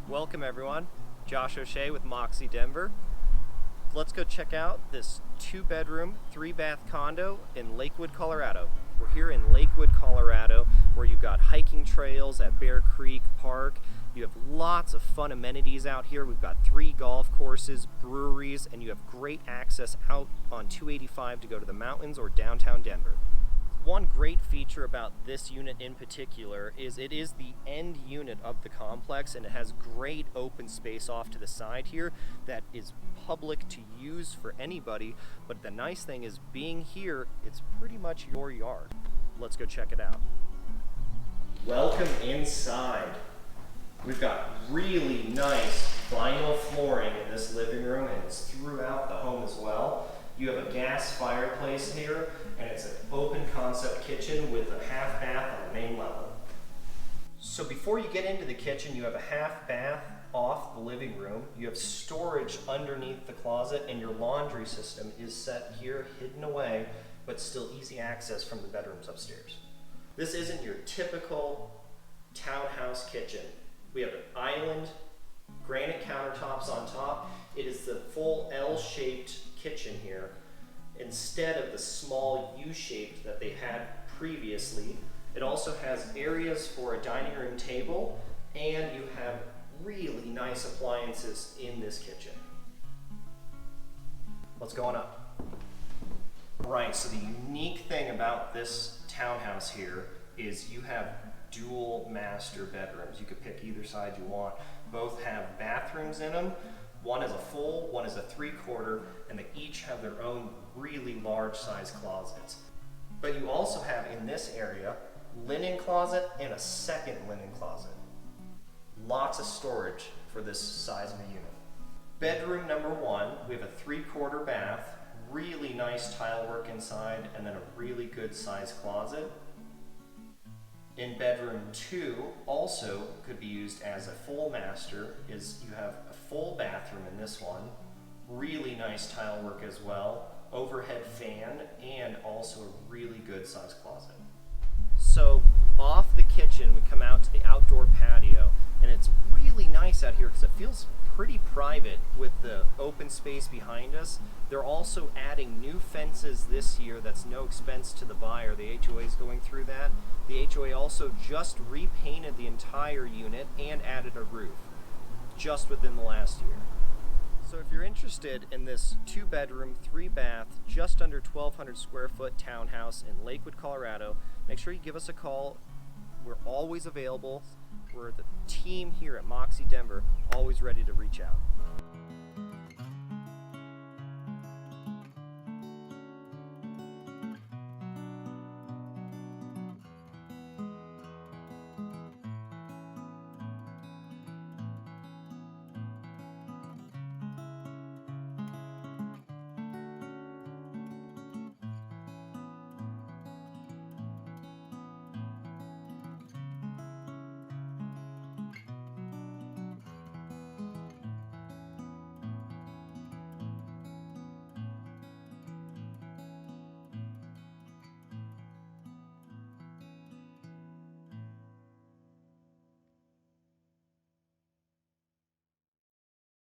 Welcome everyone, Josh O'Shea with Moxie Denver. Let's go check out this 2-bedroom, 3-bath condo in Lakewood, Colorado. We're here in Lakewood, Colorado, where you've got hiking trails at Bear Creek Park. You have lots of fun amenities out here. We've got 3 golf courses, breweries, and you have great access out on 285 to go to the mountains or downtown Denver. One great feature about this unit in particular is it is the end unit of the complex, and it has great open space off to the side here that is public to use for anybody. But the nice thing is, being here, it's pretty much your yard. Let's go check it out. Welcome inside. We've got really nice vinyl flooring in this living room, and it's throughout the home as well. You have a gas fireplace here, and it's an open concept kitchen with a half bath on the main level. So before you get into the kitchen, you have a half bath off the living room. You have storage underneath the closet, and your laundry system is set here, hidden away, but still easy access from the bedrooms upstairs. This isn't your typical townhouse kitchen. We have an island, granite countertops on top. It is the full L-shaped kitchen here, instead of the small U-shaped that they had previously. It also has areas for a dining room table, and you have really nice appliances in this kitchen. Let's go on up. Right, so the unique thing about this townhouse here is you have dual master bedrooms. You could pick either side you want. Both have bathrooms in them. One is a full, one is a 3/4, and they each have their own really large size closets. But you also have in this area linen closet and a second linen closet. Lots of storage for this size of a unit. Bedroom number 1, we have a 3/4 bath, really nice tile work inside, and then a really good size closet. In bedroom 2, also could be used as a full master, is you have a full bathroom in this one, really nice tile work as well, overhead fan, and also a really good sized closet. So off the kitchen, we come out to the outdoor patio, and it's really nice out here because it feels pretty private with the open space behind us. They're also adding new fences this year. That's no expense to the buyer. The HOA is going through that. The HOA also just repainted the entire unit and added a roof just within the last year. So if you're interested in this 2-bedroom, 3-bath, just under 1,200 square foot townhouse in Lakewood, Colorado, make sure you give us a call. We're always available. We're the team here at Moxie Denver, always ready to reach out.